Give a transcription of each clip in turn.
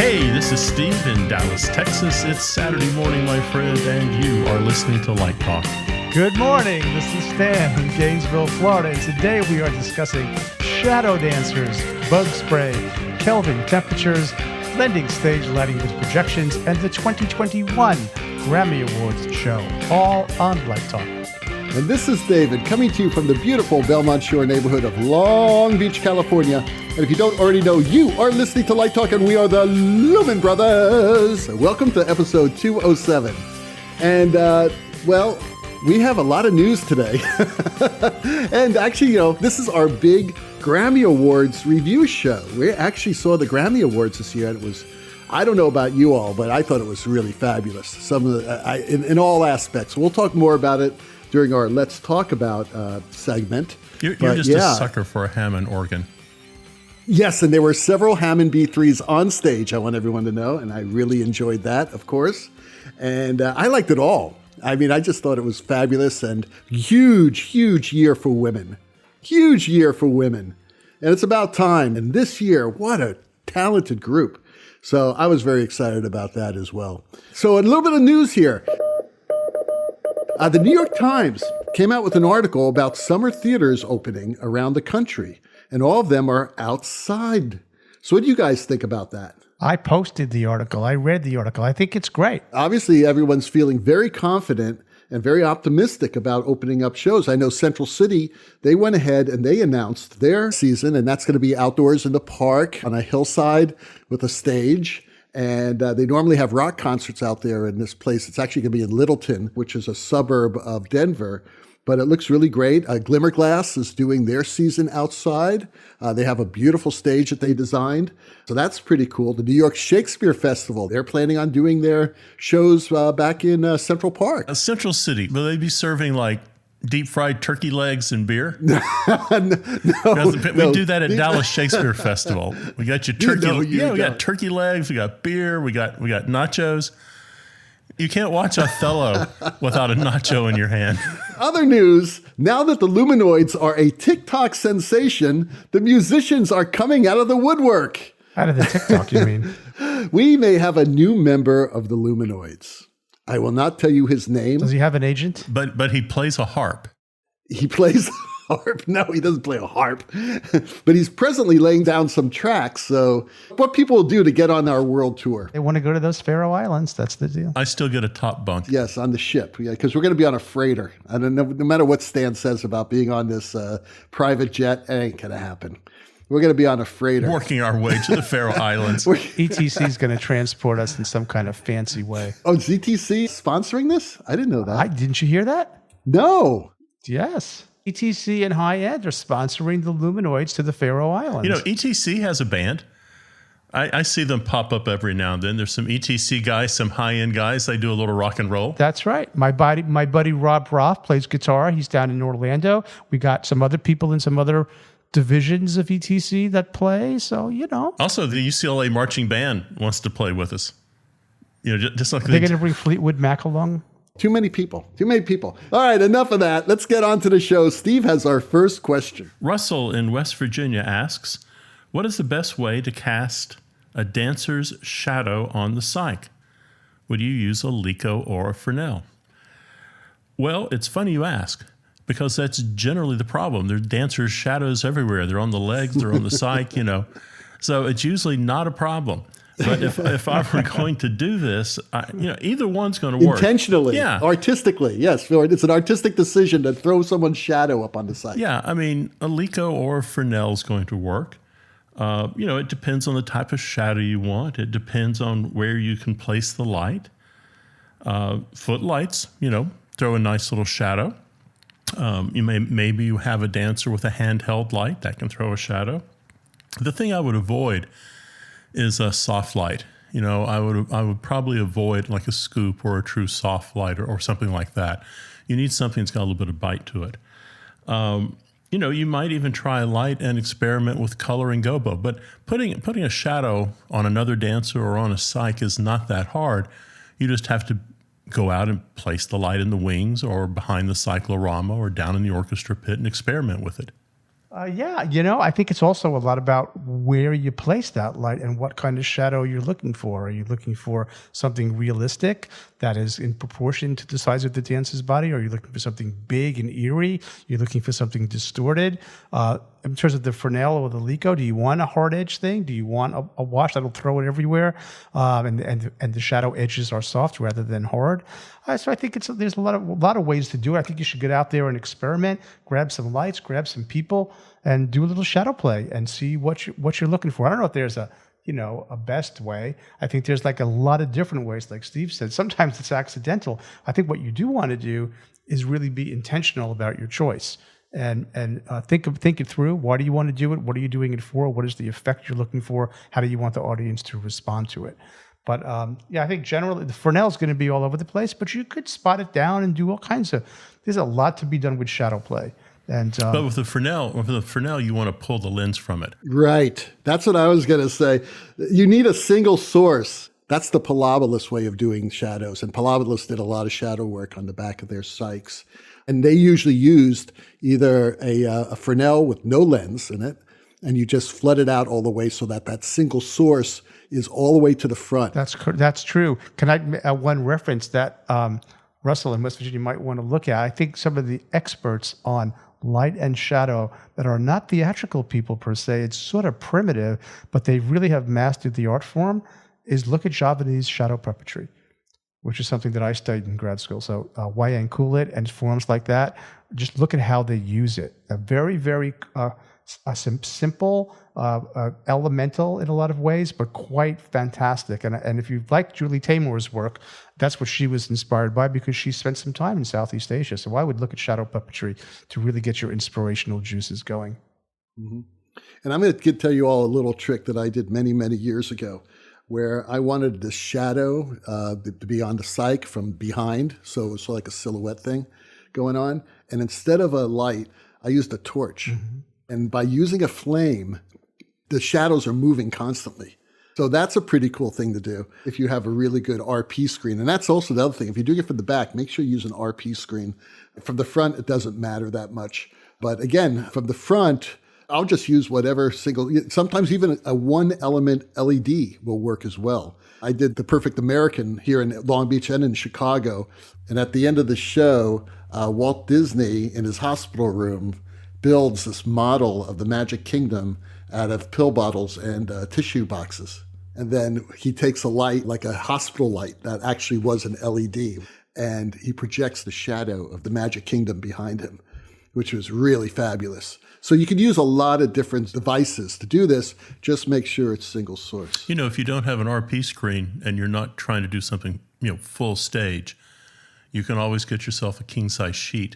Hey, this is Steve in Dallas, Texas. It's Saturday morning, my friend, and you are listening to Light Talk. Good morning. This is Stan in Gainesville, Florida, and today we are discussing shadow dancers, bug spray, Kelvin temperatures, blending stage lighting with projections, and the 2021 Grammy Awards Show, all on Light Talk. And this is David coming to you from the beautiful Belmont Shore neighborhood of Long Beach, California. And if you don't already know, you are listening to Light Talk, and we are the Lumen Brothers. Welcome to episode 207. And, well, we have a lot of news today. And actually, this is our big Grammy Awards review show. We actually saw the Grammy Awards this year, and it was, I don't know about you all, but I thought it was really fabulous. Some of the, in all aspects. We'll talk more about it during our Let's Talk About segment. You're just a sucker for a Hammond organ. Yes, and there were several Hammond B3s on stage, I want everyone to know, and I really enjoyed that, of course. And I liked it all. I mean, I just thought it was fabulous and huge year for women. Huge year for women. And it's about time. And this year, what a talented group. So I was very excited about that as well. So a little bit of news here. The New York Times came out with an article about summer theaters opening around the country, and all of them are outside. So what do you guys think about that? I posted the article. I read the article. I think it's great. Obviously, everyone's feeling very confident and very optimistic about opening up shows. I know Central City, they went ahead and they announced their season, and that's going to be outdoors in the park on a hillside with a stage. And they normally have rock concerts out there in this place. It's actually going to be in Littleton, which is a suburb of Denver. But it looks really great. Glimmerglass is doing their season outside. They have a beautiful stage that they designed. So that's pretty cool. The New York Shakespeare Festival, they're planning on doing their shows back in Central Park. Central City, will they be serving like deep fried turkey legs and beer? No. We do that at Dallas Shakespeare Festival. We got your turkey. We got turkey legs. We got beer. We got nachos. You can't watch Othello without a nacho in your hand. Other news, now that the Lumenoids are a TikTok sensation, the musicians are coming out of the woodwork. Out of the TikTok, you mean? We may have a new member of the Lumenoids. I will not tell you his name. Does he have an agent? But he plays a harp. He plays a harp. No, he doesn't play a harp. But he's presently laying down some tracks. So what people will do to get on our world tour. They want to go to those Faroe Islands. That's the deal. I still get a top bunk. Yes, on the ship. Yeah, because we're going to be on a freighter. I don't know, no matter what Stan says about being on this private jet, it ain't going to happen. We're going to be on a freighter. Working our way to the Faroe Islands. ETC is going to transport us in some kind of fancy way. Oh, ZTC sponsoring this? I didn't know that. Didn't you hear that? No. Yes. ETC and High End are sponsoring the Lumenoids to the Faroe Islands. ETC has a band. I see them pop up every now and then. There's some ETC guys, some high-end guys. They do a little rock and roll. That's right. My buddy Rob Roth plays guitar. He's down in Orlando. We got some other people in some other divisions of ETC that play. So, Also, the UCLA marching band wants to play with us. Just like they're going to bring Fleetwood Mac along. Too many people. All right, enough of that. Let's get on to the show. Steve has our first question. Russell in West Virginia asks, what is the best way to cast a dancer's shadow on the psych? Would you use a Lico or a Fresnel? Well, it's funny you ask, because that's generally the problem. There's dancers' shadows everywhere. They're on the legs, they're on the psych, So it's usually not a problem. But if I were going to do this, either one's going to work. Intentionally, artistically, yes. It's an artistic decision to throw someone's shadow up on the site. Yeah, I mean, a Lico or a Fresnel is going to work. It depends on the type of shadow you want. It depends on where you can place the light. Footlights, throw a nice little shadow. Maybe you have a dancer with a handheld light that can throw a shadow. The thing I would avoid is a soft light. I would probably avoid like a scoop or a true soft light or something like that. You need something that's got a little bit of bite to it. You might even try a light and experiment with color and gobo, but putting a shadow on another dancer or on a psych is not that hard. You just have to go out and place the light in the wings or behind the cyclorama or down in the orchestra pit and experiment with it. Yeah, I think it's also a lot about where you place that light and what kind of shadow you're looking for. Are you looking for something realistic that is in proportion to the size of the dancer's body? Or are you looking for something big and eerie? You're looking for something distorted? In terms of the Fresnel or the Lico, do you want a hard edge thing? Do you want a wash that'll throw it everywhere? And the shadow edges are soft rather than hard? So I think there's a lot of ways to do it. I think you should get out there and experiment, grab some lights, grab some people, and do a little shadow play and see what you're looking for. I don't know if there's a best way. I think there's like a lot of different ways, like Steve said. Sometimes it's accidental. I think what you do want to do is really be intentional about your choice and think it through. Why do you want to do it? What are you doing it for? What is the effect you're looking for? How do you want the audience to respond to it? But I think generally the Fresnel is going to be all over the place, but you could spot it down and do all kinds of. There's a lot to be done with shadow play. But with the Fresnel, you want to pull the lens from it. Right. That's what I was going to say. You need a single source. That's the Pilobolus way of doing shadows. And Pilobolus did a lot of shadow work on the back of their Psychs. And they usually used either a Fresnel with no lens in it, and you just flood it out all the way so that single source is all the way to the front. That's true. Can I one reference that Russell in West Virginia might want to look at? I think some of the experts on light and shadow that are not theatrical people per se, it's sort of primitive, but they really have mastered the art form, is look at Javanese shadow puppetry, which is something that I studied in grad school. So Wayang Kulit and forms like that, just look at how they use it. A very, very simple, elemental in a lot of ways, but quite fantastic. And if you like Julie Taymor's work, that's what she was inspired by because she spent some time in Southeast Asia. So I would look at shadow puppetry to really get your inspirational juices going. Mm-hmm. And I'm going to tell you all a little trick that I did many, many years ago, where I wanted the shadow to be on the Psych from behind. So it was like a silhouette thing going on. And instead of a light, I used a torch. Mm-hmm. And by using a flame, the shadows are moving constantly. So that's a pretty cool thing to do if you have a really good RP screen. And that's also the other thing. If you're doing it from the back, make sure you use an RP screen. From the front, it doesn't matter that much. But again, from the front, I'll just use whatever sometimes even a one element LED will work as well. I did The Perfect American here in Long Beach and in Chicago. And at the end of the show, Walt Disney in his hospital room builds this model of the Magic Kingdom out of pill bottles and tissue boxes. And then he takes a light, like a hospital light, that actually was an LED, and he projects the shadow of the Magic Kingdom behind him, which was really fabulous. So you can use a lot of different devices to do this. Just make sure it's single source. If you don't have an RP screen and you're not trying to do something, full stage, you can always get yourself a king-size sheet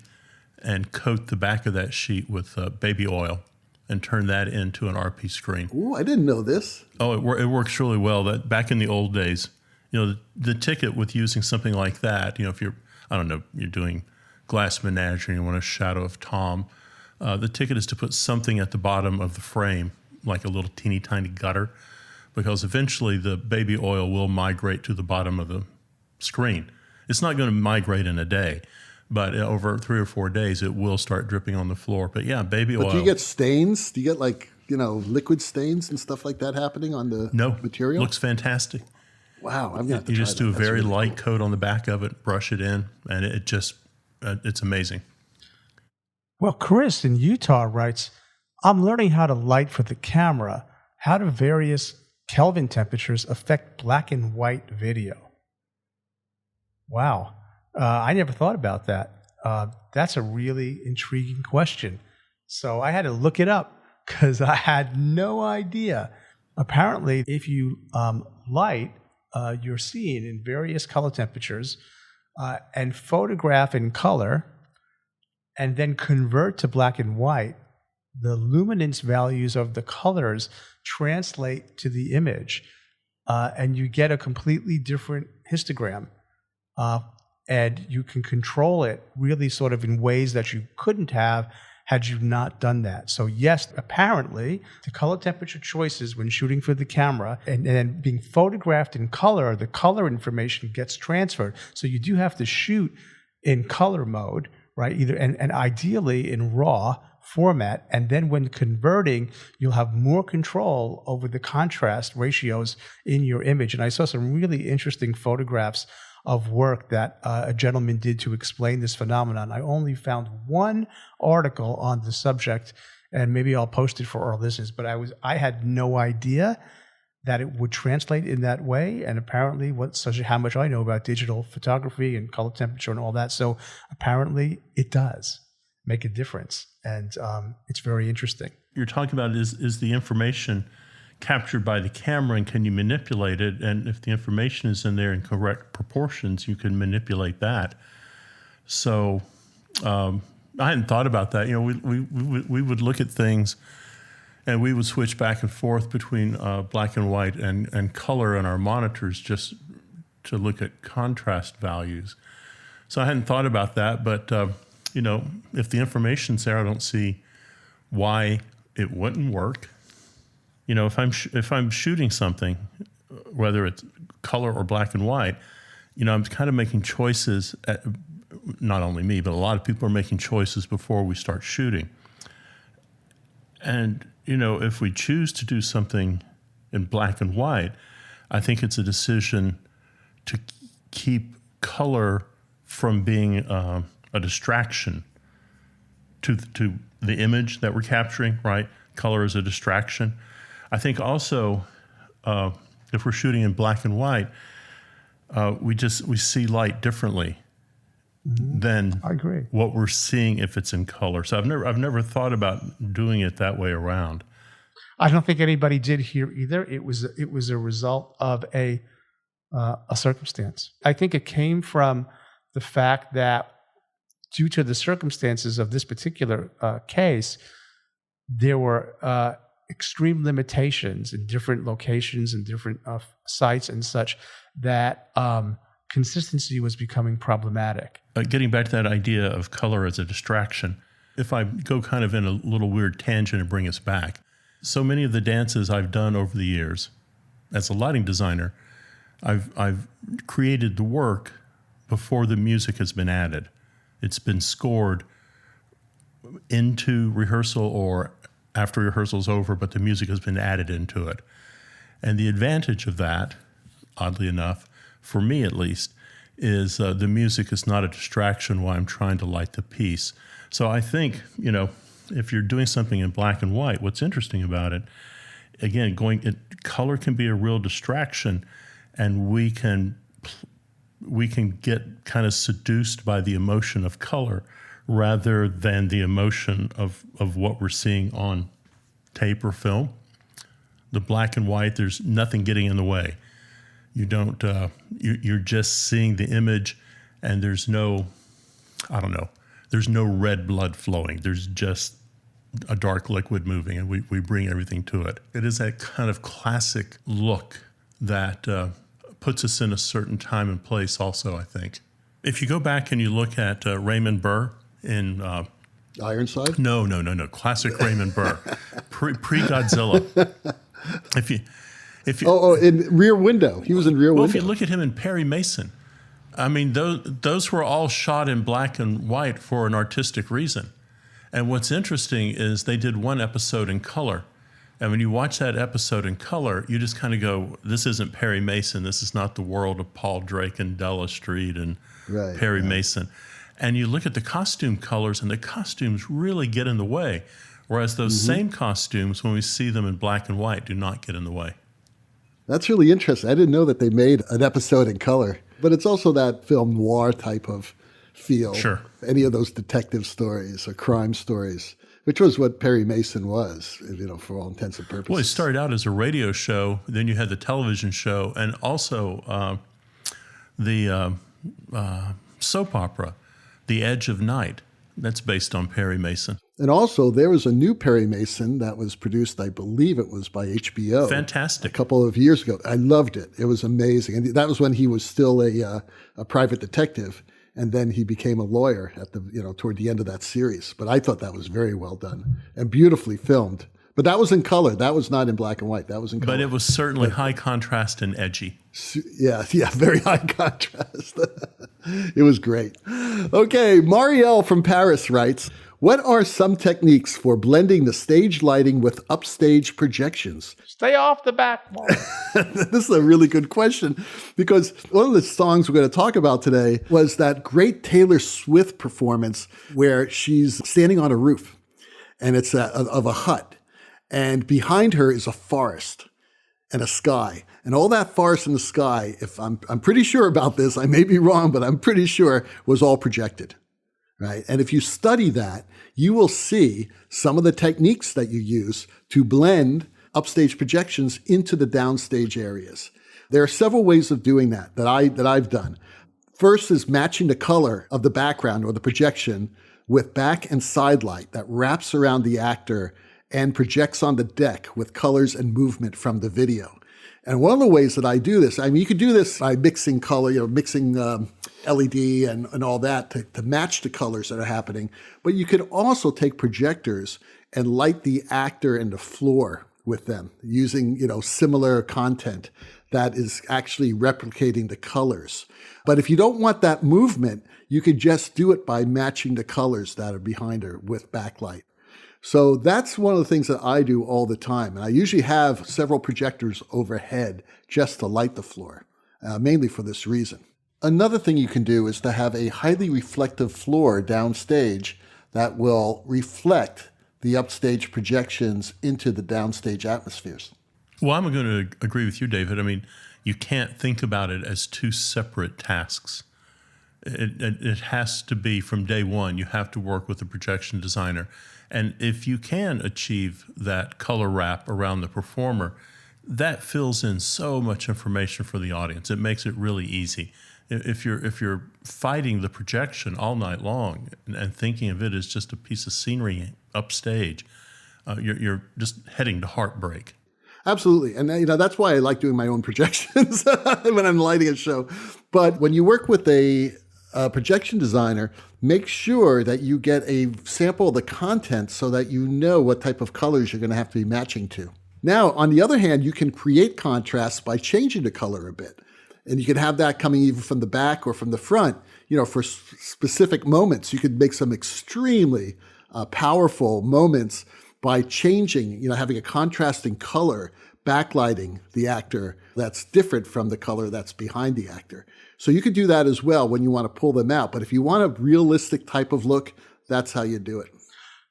and coat the back of that sheet with baby oil and turn that into an RP screen. Ooh, I didn't know this. Oh, it works really well. That back in the old days, the ticket with using something like that, if you're doing Glass Menagerie and you want a shadow of Tom, the ticket is to put something at the bottom of the frame, like a little teeny tiny gutter, because eventually the baby oil will migrate to the bottom of the screen. It's not going to migrate in a day, but over 3 or 4 days, it will start dripping on the floor. But yeah, baby oil. But do you get stains? Do you get liquid stains and stuff like that happening on the material? Looks fantastic. Wow, I'm going to have to You try just that. do a That's very really light cool. coat on the back of it, brush it in, and it's amazing. Well, Chris in Utah writes, I'm learning how to light for the camera. How do various Kelvin temperatures affect black and white video? Wow. I never thought about that. That's a really intriguing question. So I had to look it up because I had no idea. Apparently, if you light your scene in various color temperatures and photograph in color and then convert to black and white, the luminance values of the colors translate to the image and you get a completely different histogram. And you can control it really sort of in ways that you couldn't have had you not done that. So yes, apparently the color temperature choices when shooting for the camera and then being photographed in color, the color information gets transferred. So you do have to shoot in color mode, right? And ideally in RAW format. And then when converting, you'll have more control over the contrast ratios in your image. And I saw some really interesting photographs of work that a gentleman did to explain this phenomenon. I only found one article on the subject, and maybe I'll post it for our listeners, but I had no idea that it would translate in that way. And apparently, such how much I know about digital photography and color temperature and all that. So apparently it does make a difference. And it's very interesting. You're talking about is the information captured by the camera, and can you manipulate it? And if the information is in there in correct proportions, you can manipulate that. So I hadn't thought about that. We would look at things, and we would switch back and forth between black and white and color on our monitors just to look at contrast values. So I hadn't thought about that, but if the information's there, I don't see why it wouldn't work. If I'm shooting something, whether it's color or black and white, I'm kind of making choices. Not only me, but a lot of people are making choices before we start shooting. And if we choose to do something in black and white, I think it's a decision to keep color from being a distraction to the image that we're capturing, right? Color is a distraction. I think also if we're shooting in black and white, we see light differently than I agree. What we're seeing if it's in color. So I've never thought about doing it that way around. I don't think anybody did here either. It was a result of a circumstance. I think it came from the fact that due to the circumstances of this particular case, there were extreme limitations in different locations and different sites and such that consistency was becoming problematic. Getting back to that idea of color as a distraction, if I go kind of in a little weird tangent and bring us back, so many of the dances I've done over the years as a lighting designer, I've created the work before the music has been added. It's been scored into rehearsal or after rehearsal's over, but the music has been added into it. And the advantage of that, oddly enough, for me at least, is the music is not a distraction while I'm trying to light the piece. So I think, if you're doing something in black and white, what's interesting about it, again, color can be a real distraction, and we can get kind of seduced by the emotion of color rather than the emotion of what we're seeing on tape or film. The black and white, there's nothing getting in the way. You don't, you're just seeing the image, and there's no red blood flowing. There's just a dark liquid moving, and we bring everything to it. It is that kind of classic look that puts us in a certain time and place also, I think. If you go back and you look at Raymond Burr in... Ironside? No. Classic Raymond Burr. Pre-Godzilla. If you in Rear Window. He was in Rear Window. Well, if you look at him in Perry Mason, I mean, those were all shot in black and white for an artistic reason. And what's interesting is they did one episode in color. And when you watch that episode in color, you just kind of go, this isn't Perry Mason. This is not the world of Paul Drake and Della Street and Perry Mason. And you look at the costume colors, and the costumes really get in the way. Whereas those same costumes, when we see them in black and white, do not get in the way. That's really interesting. I didn't know that they made an episode in color. But it's also that film noir type of feel. Sure. Any of those detective stories or crime stories, which was what Perry Mason was, for all intents and purposes. Well, it started out as a radio show. Then you had the television show, and also the soap opera, The Edge of Night. That's based on Perry Mason. And also, there was a new Perry Mason that was produced, I believe it was by HBO. Fantastic. A couple of years ago. I loved it. It was amazing. And that was when he was still a private detective. And then he became a lawyer at toward the end of that series. But I thought that was very well done and beautifully filmed. But that was in color. That was not in black and white. That was in color. But it was certainly high contrast and edgy. Yeah, very high contrast. It was great. Okay, Marielle from Paris writes, What are some techniques for blending the stage lighting with upstage projections? Stay off the back wall. This is a really good question, because one of the songs we're going to talk about today was that great Taylor Swift performance where she's standing on a roof, and it's of a hut, and behind her is a forest and a sky. And all that forest and the sky, if I'm pretty sure about this, I may be wrong, but I'm pretty sure, was all projected. Right? And if you study that, you will see some of the techniques that you use to blend upstage projections into the downstage areas. There are several ways of doing that I've done. First is matching the color of the background or the projection with back and side light that wraps around the actor and projects on the deck with colors and movement from the video. And one of the ways that I do this, I mean, you could do this by mixing color, mixing LED and all that to match the colors that are happening. But you could also take projectors and light the actor and the floor with them using, similar content that is actually replicating the colors. But if you don't want that movement, you could just do it by matching the colors that are behind her with backlight. So that's one of the things that I do all the time. And I usually have several projectors overhead just to light the floor, mainly for this reason. Another thing you can do is to have a highly reflective floor downstage that will reflect the upstage projections into the downstage atmospheres. Well, I'm going to agree with you, David. I mean, you can't think about it as two separate tasks. It has to be from day one. You have to work with the projection designer. And if you can achieve that color wrap around the performer, that fills in so much information for the audience. It makes it really easy. If you're fighting the projection all night long and thinking of it as just a piece of scenery upstage, you're just heading to heartbreak. Absolutely. And that's why I like doing my own projections when I'm lighting a show. But when you work with a projection designer, make sure that you get a sample of the content so that you know what type of colors you're going to have to be matching to. Now, on the other hand, you can create contrast by changing the color a bit. And you can have that coming either from the back or from the front. For specific moments, you could make some extremely powerful moments by changing, having a contrasting color, backlighting the actor that's different from the color that's behind the actor. So you could do that as well when you want to pull them out. But if you want a realistic type of look, that's how you do it.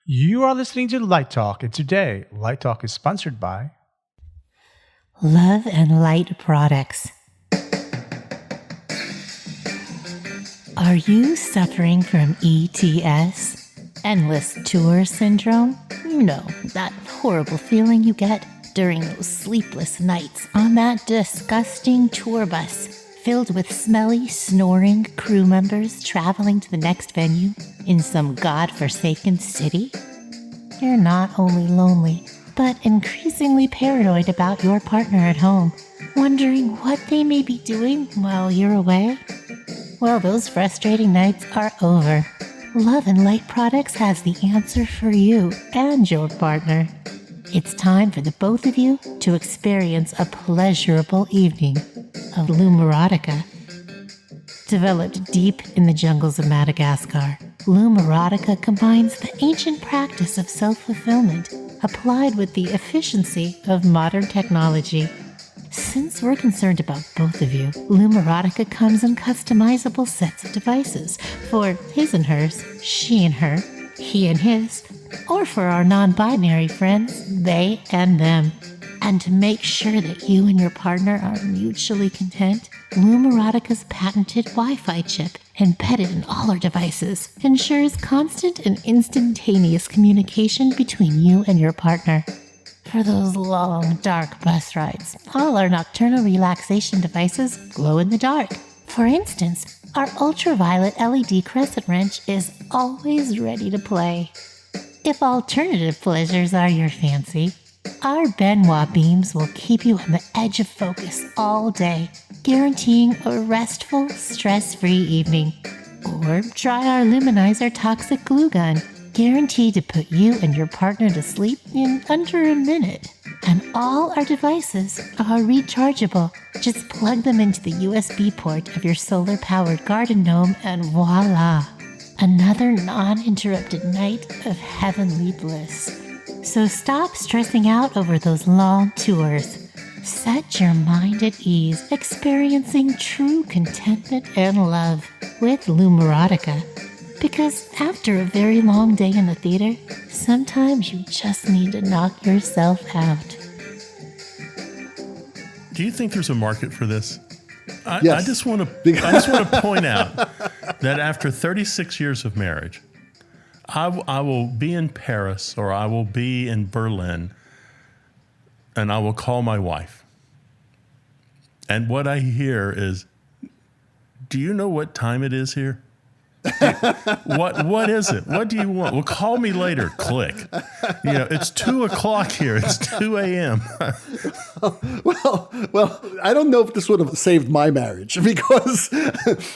You are listening to Light Talk, and today, Light Talk is sponsored by Love and Light Products. Are you suffering from ETS? Endless tour syndrome? That horrible feeling you get during those sleepless nights on that disgusting tour bus filled with smelly, snoring crew members traveling to the next venue in some godforsaken city? You're not only lonely, but increasingly paranoid about your partner at home, wondering what they may be doing while you're away? Well, those frustrating nights are over. Love and Light Products has the answer for you and your partner. It's time for the both of you to experience a pleasurable evening of Lumerotica. Developed deep in the jungles of Madagascar, Lumerotica combines the ancient practice of self-fulfillment applied with the efficiency of modern technology. Since we're concerned about both of you, Lumerotica comes in customizable sets of devices for his and hers, she and her, he and his, or for our non-binary friends, they and them. And to make sure that you and your partner are mutually content, Lumerotica's patented Wi-Fi chip, embedded in all our devices, ensures constant and instantaneous communication between you and your partner. For those long, dark bus rides, all our nocturnal relaxation devices glow in the dark. For instance, our ultraviolet LED crescent wrench is always ready to play. If alternative pleasures are your fancy, our Benoit beams will keep you on the edge of focus all day, guaranteeing a restful, stress-free evening. Or try our Luminizer toxic glue gun, guaranteed to put you and your partner to sleep in under a minute. And all our devices are rechargeable. Just plug them into the USB port of your solar-powered garden gnome and voila! another non-interrupted night of heavenly bliss. So stop stressing out over those long tours. Set your mind at ease, experiencing true contentment and love with Lumerotica. Because after a very long day in the theater, sometimes you just need to knock yourself out. Do you think there's a market for this? Yes. I just want to point out that after 36 years of marriage, I will be in Paris or I will be in Berlin, and I will call my wife. And what I hear is, do you know what time it is here? What is it? What do you want? Well, call me later. Click. It's 2:00 here. It's 2 a.m. Well, I don't know if this would have saved my marriage, because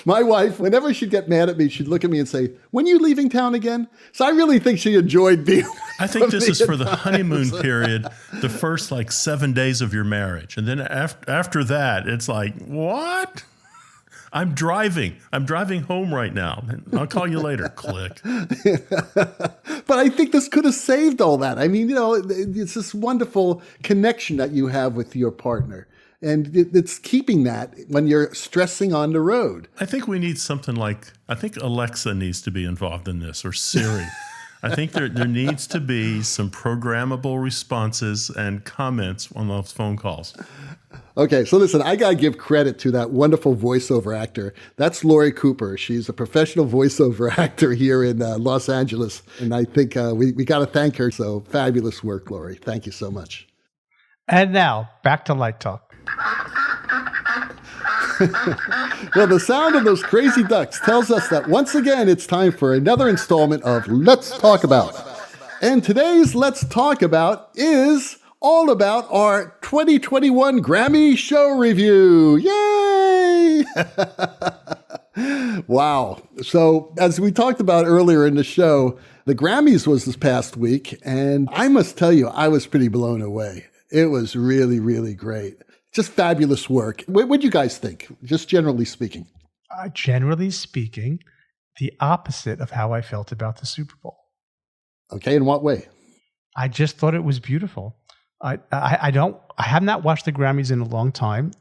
my wife, whenever she'd get mad at me, she'd look at me and say, "When are you leaving town again?" So I really think she enjoyed being. I think this is for the honeymoon period, the first 7 days of your marriage. And then after that, it's like, what? I'm driving home right now. I'll call you later. Click. But I think this could have saved all that. I mean, it's this wonderful connection that you have with your partner. And it's keeping that when you're stressing on the road. I think we need something I think Alexa needs to be involved in this, or Siri. I think there needs to be some programmable responses and comments on those phone calls. Okay, so listen, I got to give credit to that wonderful voiceover actor. That's Lori Cooper. She's a professional voiceover actor here in Los Angeles. And I think we got to thank her. So fabulous work, Lori. Thank you so much. And now, back to Light Talk. Well, the sound of those crazy ducks tells us that once again, it's time for another installment of Let's Talk About. And today's Let's Talk About is all about our 2021 Grammy show review. Yay! Wow. So as we talked about earlier in the show, the Grammys was this past week, and I must tell you, I was pretty blown away. It was really, really great. Just fabulous work. What do you guys think, just generally speaking? Generally speaking, the opposite of how I felt about the Super Bowl. Okay, in what way? I just thought it was beautiful. I have not watched the Grammys in a long time.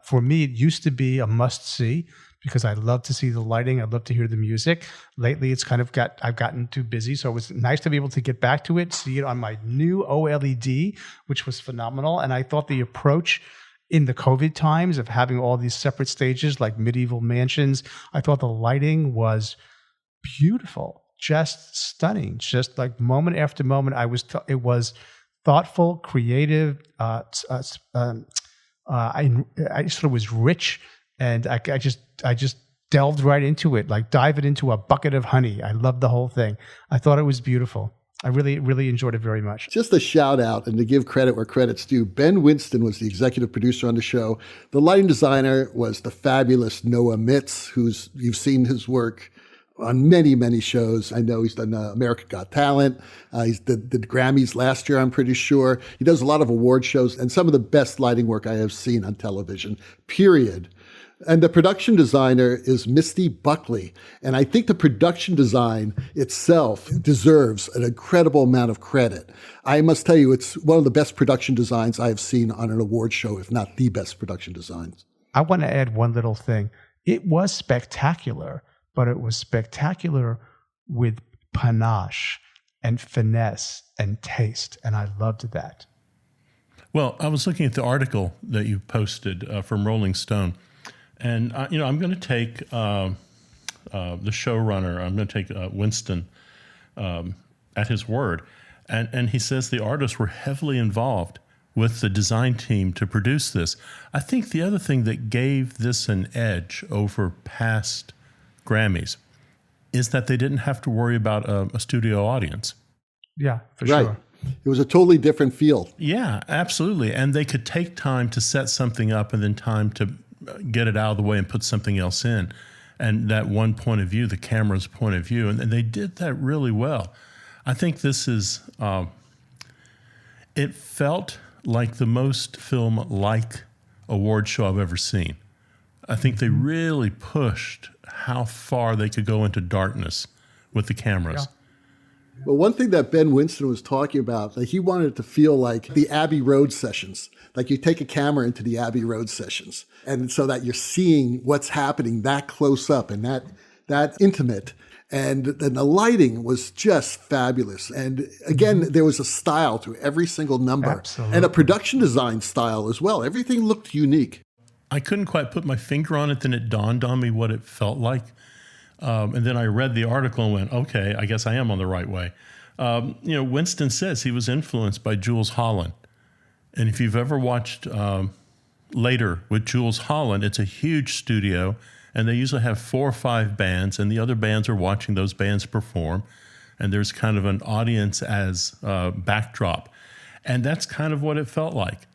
For me, it used to be a must-see because I love to see the lighting. I love to hear the music. Lately, it's I've gotten too busy, so it was nice to be able to get back to it, see it on my new OLED, which was phenomenal. And I thought the approach in the COVID times of having all these separate stages like medieval mansions, I thought the lighting was beautiful, just stunning, just like moment after moment. It was thoughtful, creative. I just thought it was rich, and I just delved right into it, like diving into a bucket of honey. I loved the whole thing. I thought it was beautiful. I really, really enjoyed it very much. Just a shout out and to give credit where credit's due. Ben Winston was the executive producer on the show. The lighting designer was the fabulous Noah Mitz, you've seen his work on many, many shows. I know he's done America Got Talent. He did the Grammys last year, I'm pretty sure. He does a lot of award shows and some of the best lighting work I have seen on television, period. And the production designer is Misty Buckley. And I think the production design itself deserves an incredible amount of credit. I must tell you, it's one of the best production designs I have seen on an award show, if not the best production designs. I want to add one little thing. It was spectacular, but it was spectacular with panache and finesse and taste. And I loved that. Well, I was looking at the article that you posted from Rolling Stone. And, I'm going to take the showrunner, I'm going to take Winston at his word. And he says the artists were heavily involved with the design team to produce this. I think the other thing that gave this an edge over past Grammys is that they didn't have to worry about a studio audience. Yeah, for right. Sure. It was a totally different feel. Yeah, absolutely. And they could take time to set something up and then time to get it out of the way and put something else in. And that one point of view, the camera's point of view, and they did that really well. I think this is, it felt like the most film-like award show I've ever seen. I think they really pushed how far they could go into darkness with the cameras. Yeah. Well, one thing that Ben Winston was talking about, like he wanted it to feel like the Abbey Road sessions. Like you take a camera into the Abbey Road sessions, and so that you're seeing what's happening that close up and that intimate. And then the lighting was just fabulous. And again, there was a style to every single number. Absolutely. And a production design style as well. Everything looked unique. I couldn't quite put my finger on it. Then it dawned on me what it felt like. And then I read the article and went, okay, I guess I am on the right way. Winston says he was influenced by Jools Holland. And if you've ever watched Later with Jools Holland, it's a huge studio. And they usually have 4 or 5 bands, and the other bands are watching those bands perform. And there's kind of an audience as backdrop. And that's kind of what it felt like.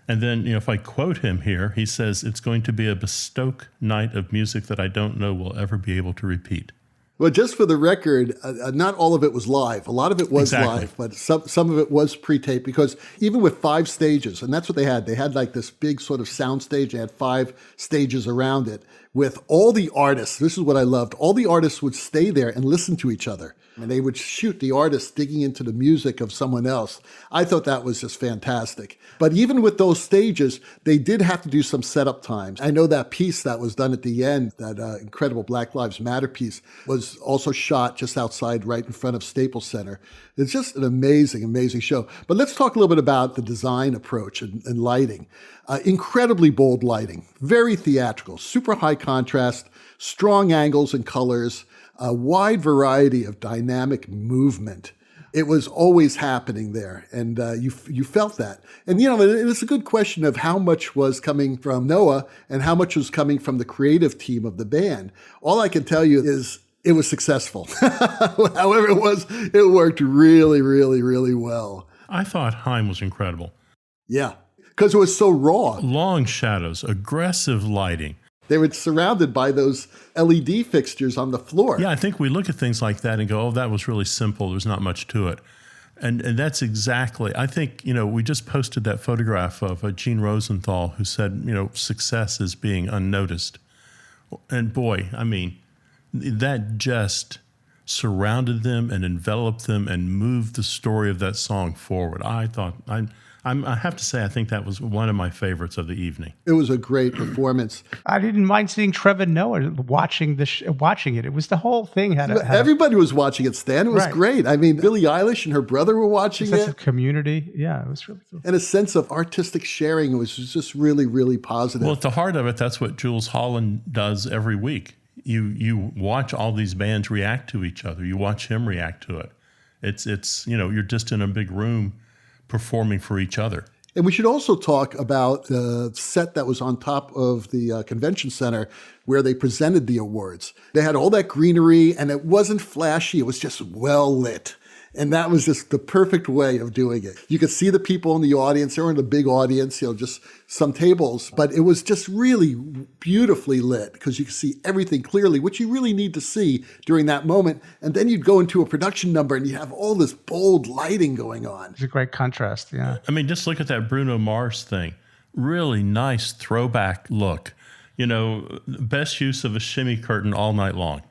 And then, if I quote him here, he says, it's going to be a bespoke night of music that I don't know will ever be able to repeat. Well, just for the record, not all of it was live. A lot of it was live, but some of it was pre-taped because even with 5 stages, and that's what they had like this big sort of sound stage. They had 5 stages around it with all the artists. This is what I loved. All the artists would stay there and listen to each other. And they would shoot the artist digging into the music of someone else. I thought that was just fantastic. But even with those stages, they did have to do some setup times. I know that piece that was done at the end, that incredible Black Lives Matter piece, was also shot just outside right in front of Staples Center. It's just an amazing, amazing show. But let's talk a little bit about the design approach and lighting. Incredibly bold lighting, very theatrical, super high contrast, strong angles and colors, a wide variety of dynamic movement. It was always happening there, and you felt that. And, it's a good question of how much was coming from Noah and how much was coming from the creative team of the band. All I can tell you is it was successful. However it was, it worked really, really, really well. I thought Haim was incredible. Yeah, because it was so raw. Long shadows, aggressive lighting. They were surrounded by those LED fixtures on the floor. Yeah, I think we look at things like that and go, oh, that was really simple. There's not much to it. And that's exactly, I think, we just posted that photograph of Gene Rosenthal who said, success is being unnoticed. And boy, I mean, that just surrounded them and enveloped them and moved the story of that song forward. I have to say, I think that was one of my favorites of the evening. It was a great performance. I didn't mind seeing Trevor Noah watching it. It was the whole thing. Everybody was watching it, Stan. It was great. I mean, Billie Eilish and her brother were watching it. A sense of community. Yeah, it was really cool. And a sense of artistic sharing was just really, really positive. Well, at the heart of it, that's what Jools Holland does every week. You watch all these bands react to each other. You watch him react to it. It's you're just in a big room performing for each other. And we should also talk about the set that was on top of the convention center where they presented the awards. They had all that greenery and it wasn't flashy. It was just well lit. And that was just the perfect way of doing it. You could see the people in the audience. They were in a big audience, just some tables. But it was just really beautifully lit because you could see everything clearly, which you really need to see during that moment. And then you'd go into a production number and you have all this bold lighting going on. It's a great contrast, yeah. I mean, just look at that Bruno Mars thing. Really nice throwback look. Best use of a shimmy curtain all night long.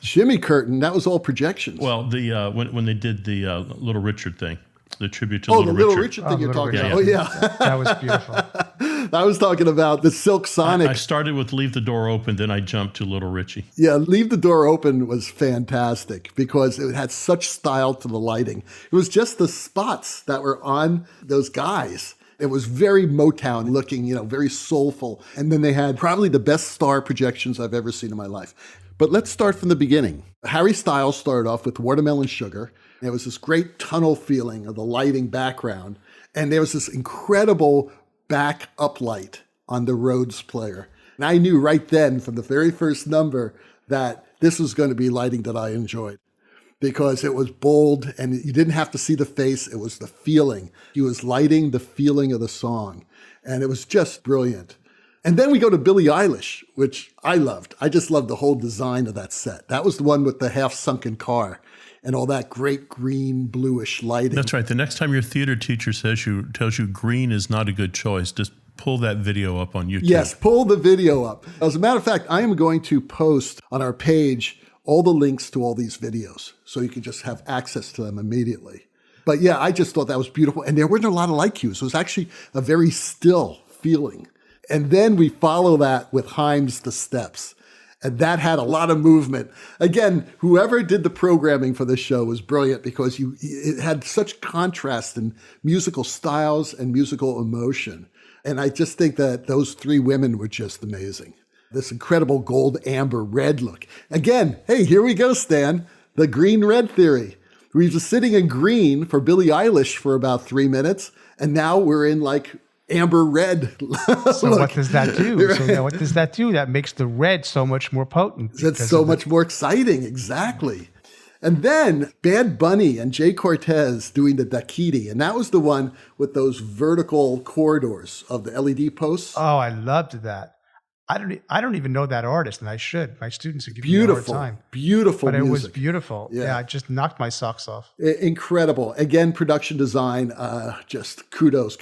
Shimmy curtain, that was all projections. Well, the when they did the Little Richard thing, the tribute to Little Richard. Oh, the Little Richard thing you're talking about. Oh, yeah. That was beautiful. I was talking about the Silk Sonic. I started with Leave the Door Open, then I jumped to Little Richie. Yeah, Leave the Door Open was fantastic because it had such style to the lighting. It was just the spots that were on those guys. It was very Motown looking, very soulful. And then they had probably the best star projections I've ever seen in my life. But let's start from the beginning. Harry Styles started off with Watermelon Sugar. There was this great tunnel feeling of the lighting background. And there was this incredible back uplight on the Rhodes player. And I knew right then from the very first number that this was going to be lighting that I enjoyed because it was bold and you didn't have to see the face. It was the feeling. He was lighting the feeling of the song. And it was just brilliant. And then we go to Billie Eilish, which I loved. I just loved the whole design of that set. That was the one with the half-sunken car and all that great green, bluish lighting. That's right. The next time your theater teacher tells you green is not a good choice, just pull that video up on YouTube. Yes, pull the video up. As a matter of fact, I am going to post on our page all the links to all these videos so you could just have access to them immediately. But yeah, I just thought that was beautiful. And there weren't a lot of light cues. It was actually a very still feeling. And then we follow that with Haim's The Steps. And that had a lot of movement. Again, whoever did the programming for this show was brilliant because it had such contrast in musical styles and musical emotion. And I just think that those three women were just amazing. This incredible gold, amber, red look. Again, hey, here we go, Stan. The green-red theory. We were sitting in green for Billie Eilish for about 3 minutes, and now we're in like amber red. So what does that do? Right. So now what does that do? That makes the red so much more potent. That's so much more exciting, exactly. And then Bad Bunny and Jay Cortez doing the Dakiti, and that was the one with those vertical corridors of the LED posts. Oh, I loved that. I don't even know that artist, and I should. My students are giving me a hard time. Beautiful music. But it was beautiful. Yeah, I just knocked my socks off. Incredible. Again, production design, just kudos.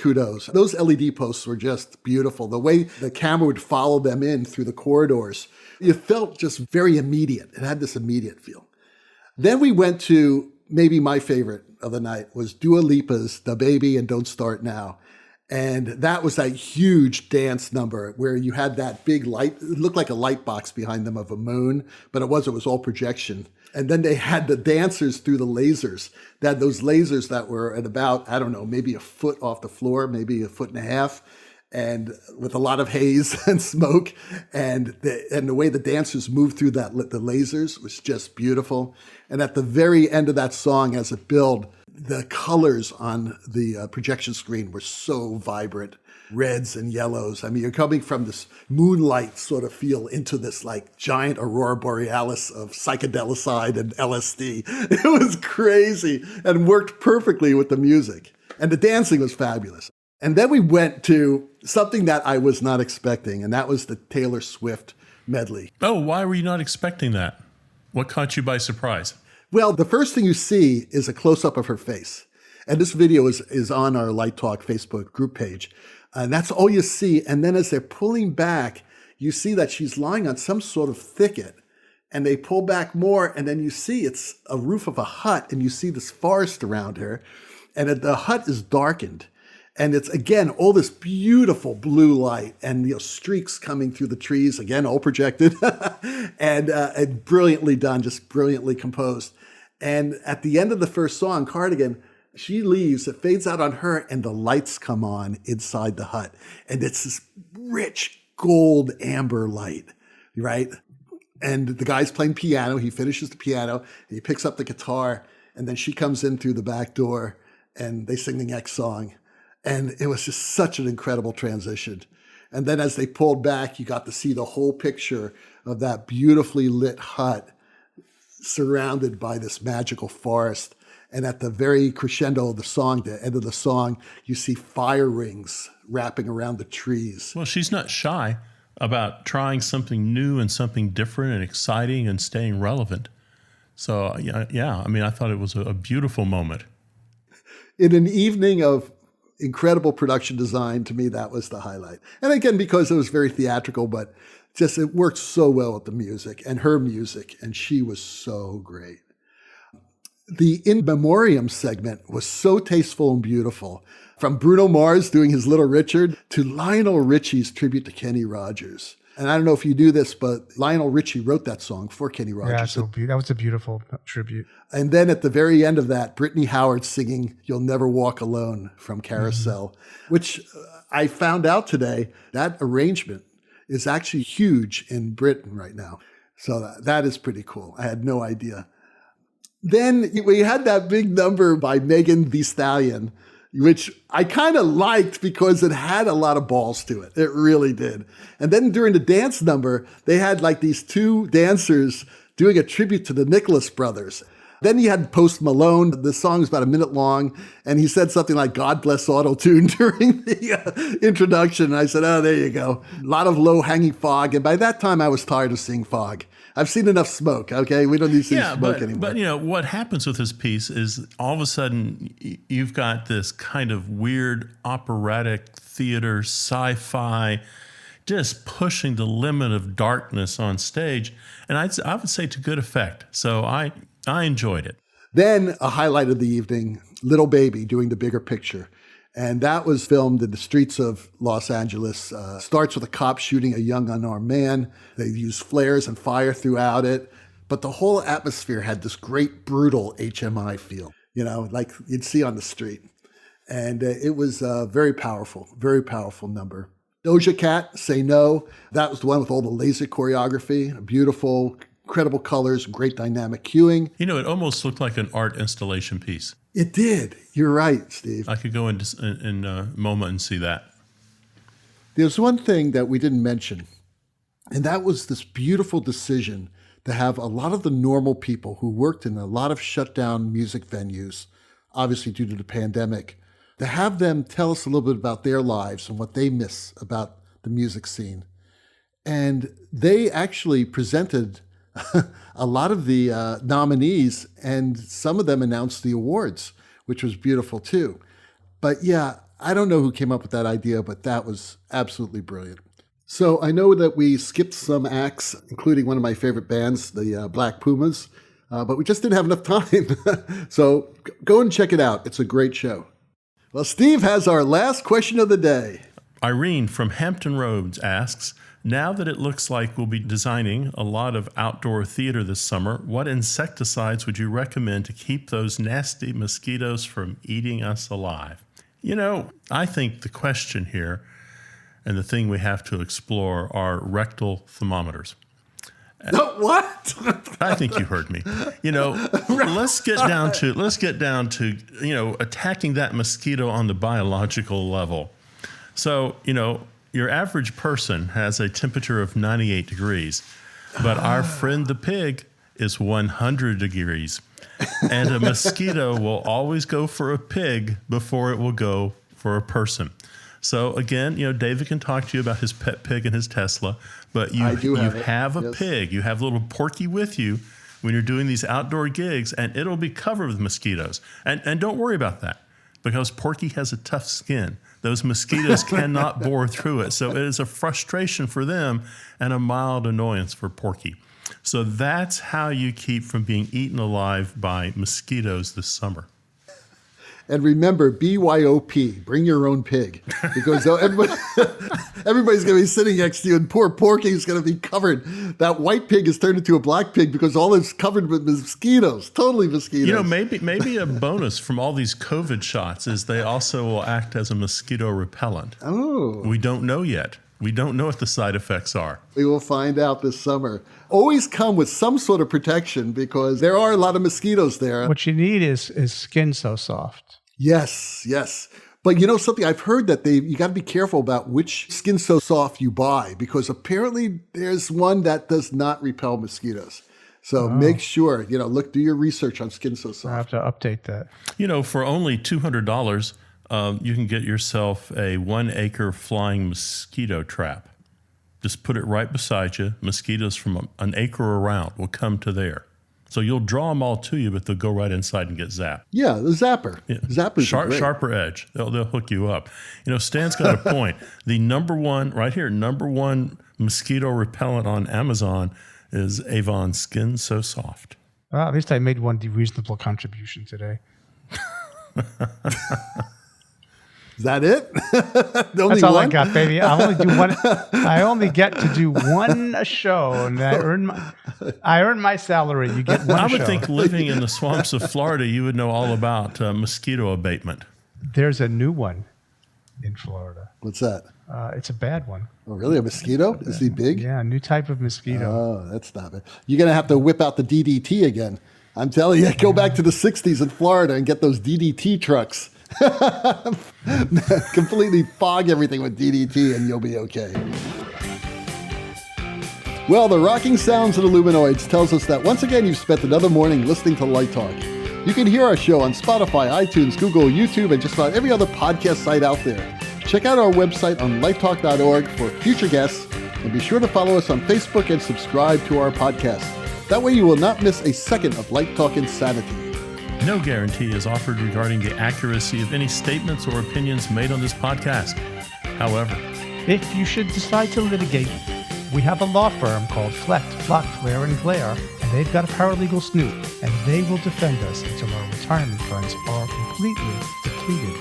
Those LED posts were just beautiful. The way the camera would follow them in through the corridors, it felt just very immediate. It had this immediate feel. Then we went to maybe my favorite of the night was Dua Lipa's The Baby and Don't Start Now. And that was that huge dance number where you had that big light, it looked like a light box behind them of a moon, but it was all projection. And then they had the dancers through the lasers. They had those lasers that were at about, I don't know, maybe a foot off the floor, maybe a foot and a half, and with a lot of haze and smoke. And the way the dancers moved through the lasers was just beautiful. And at the very end of that song, as it built, the colors on the projection screen were so vibrant, reds and yellows. I mean, you're coming from this moonlight sort of feel into this like giant Aurora Borealis of Psychedelicide and LSD. It was crazy and worked perfectly with the music. And the dancing was fabulous. And then we went to something that I was not expecting, and that was the Taylor Swift medley. Oh, why were you not expecting that? What caught you by surprise? Well, the first thing you see is a close-up of her face. And this video is on our Light Talk Facebook group page. And that's all you see. And then as they're pulling back, you see that she's lying on some sort of thicket. And they pull back more, and then you see it's a roof of a hut, and you see this forest around her. And the hut is darkened. And it's, again, all this beautiful blue light and streaks coming through the trees, again, all projected, and brilliantly done, just brilliantly composed. And at the end of the first song, Cardigan, she leaves, it fades out on her, and the lights come on inside the hut. And it's this rich gold amber light, right? And the guy's playing piano. He finishes the piano, and he picks up the guitar, and then she comes in through the back door, and they sing the next song. And it was just such an incredible transition. And then as they pulled back, you got to see the whole picture of that beautifully lit hut surrounded by this magical forest. And at the very crescendo of the song, the end of the song, you see fire rings wrapping around the trees. Well, she's not shy about trying something new and something different and exciting and staying relevant. So, yeah, I mean, I thought it was a beautiful moment. In an evening of incredible production design, to me, that was the highlight. And again, because it was very theatrical, but just it worked so well with the music and her music, and she was so great. The In Memoriam segment was so tasteful and beautiful, from Bruno Mars doing his Little Richard to Lionel Richie's tribute to Kenny Rogers. And I don't know if you do this, but Lionel Richie wrote that song for Kenny Rogers. Yeah, that was a beautiful tribute. And then at the very end of that, Brittany Howard singing You'll Never Walk Alone from Carousel, which I found out today, that arrangement is actually huge in Britain right now. So that is pretty cool. I had no idea. Then we had that big number by Megan Thee Stallion, which I kind of liked because it had a lot of balls to it. It really did. And then during the dance number, they had like these two dancers doing a tribute to the Nicholas brothers. Then you had Post Malone. The song is about a minute long, and he said something like, God bless auto-tune during the introduction. And I said, oh, there you go. A lot of low-hanging fog. And by that time, I was tired of seeing fog. I've seen enough smoke, okay? We don't need to see smoke anymore. But, what happens with this piece is all of a sudden you've got this kind of weird operatic theater, sci-fi just pushing the limit of darkness on stage. And I would say to good effect. So I enjoyed it. Then a highlight of the evening, Little Baby doing The Bigger Picture. And that was filmed in the streets of Los Angeles. Starts with a cop shooting a young unarmed man. They use flares and fire throughout it. But the whole atmosphere had this great, brutal HMI feel, like you'd see on the street. And it was a very powerful number. Doja Cat, Say No. That was the one with all the laser choreography, beautiful, incredible colors, great dynamic cueing. It almost looked like an art installation piece. It did. You're right, Steve. I could go in MoMA and see that. There's one thing that we didn't mention, and that was this beautiful decision to have a lot of the normal people who worked in a lot of shut down music venues, obviously due to the pandemic, to have them tell us a little bit about their lives and what they miss about the music scene. And they actually presented a lot of the nominees, and some of them announced the awards, which was beautiful too. But yeah, I don't know who came up with that idea, but that was absolutely brilliant. So I know that we skipped some acts, including one of my favorite bands, the Black Pumas, but we just didn't have enough time. So go and check it out. It's a great show. Well, Steve has our last question of the day. Irene from Hampton Roads asks, now that it looks like we'll be designing a lot of outdoor theater this summer, what insecticides would you recommend to keep those nasty mosquitoes from eating us alive? I think the question here and the thing we have to explore are rectal thermometers. What? I think you heard me. Let's get down to attacking that mosquito on the biological level. So, your average person has a temperature of 98 degrees, but our friend the pig is 100 degrees. And a mosquito will always go for a pig before it will go for a person. So again, David can talk to you about his pet pig and his Tesla, but you have a pig. You have a little Porky with you when you're doing these outdoor gigs, and it'll be covered with mosquitoes. And don't worry about that, because Porky has a tough skin. Those mosquitoes cannot bore through it. So it is a frustration for them and a mild annoyance for Porky. So that's how you keep from being eaten alive by mosquitoes this summer. And remember, BYOP, bring your own pig. Because everybody's going to be sitting next to you, and poor Porky's going to be covered. That white pig is turned into a black pig because all it's covered with mosquitoes, totally mosquitoes. Maybe a bonus from all these COVID shots is they also will act as a mosquito repellent. Oh. We don't know yet. We don't know what the side effects are. We will find out this summer. Always come with some sort of protection because there are a lot of mosquitoes there. What you need is skin so soft. Yes. But something, I've heard that you got to be careful about which Skin So Soft you buy, because apparently there's one that does not repel mosquitoes. So make sure, do your research on Skin So Soft. I have to update that. For only $200, you can get yourself a 1-acre flying mosquito trap. Just put it right beside you. Mosquitoes from an acre around will come to there. So you'll draw them all to you, but they'll go right inside and get zapped. Yeah, the zapper. Yeah. Zapper's great. Sharper edge. They'll hook you up. Stan's got a point. The number one mosquito repellent on Amazon is Avon Skin So Soft. Well, at least I made one reasonable contribution today. Is that it? That's all I got, baby. I only get to do one show, and I earn my salary. You get one show. I would think living in the swamps of Florida, you would know all about mosquito abatement. There's a new one in Florida. What's that? It's a bad one. Oh, really? A mosquito? Is he big? Yeah, a new type of mosquito. Oh, that's not it. You're going to have to whip out the DDT again. I'm telling you, go back to the 60s in Florida and get those DDT trucks. Completely fog everything with DDT and you'll be okay. Well, the rocking sounds of the Lumenoids tells us that once again you've spent another morning listening to Light Talk. You can hear our show on Spotify, iTunes, Google, YouTube, and just about every other podcast site out there. Check out our website on lighttalk.org for future guests, and be sure to follow us on Facebook and subscribe to our podcast. That way you will not miss a second of Light Talk insanity. No guarantee is offered regarding the accuracy of any statements or opinions made on this podcast. However, If you should decide to litigate, we have a law firm called Fleck, Flock, Flare, and Glare, and they've got a paralegal snoot, and they will defend us until our retirement funds are completely depleted.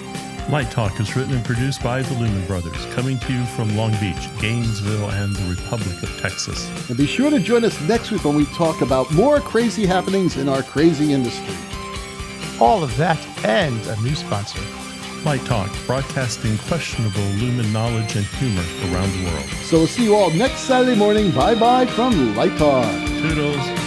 Light Talk is written and produced by the Lumen Brothers, coming to you from Long Beach, Gainesville, and the Republic of Texas. And be sure to join us next week when we talk about more crazy happenings in our crazy industry. All of that and a new sponsor. Light Talk, broadcasting questionable Lumen knowledge and humor around the world. So we'll see you all next Saturday morning. Bye-bye from Light Talk. Toodles.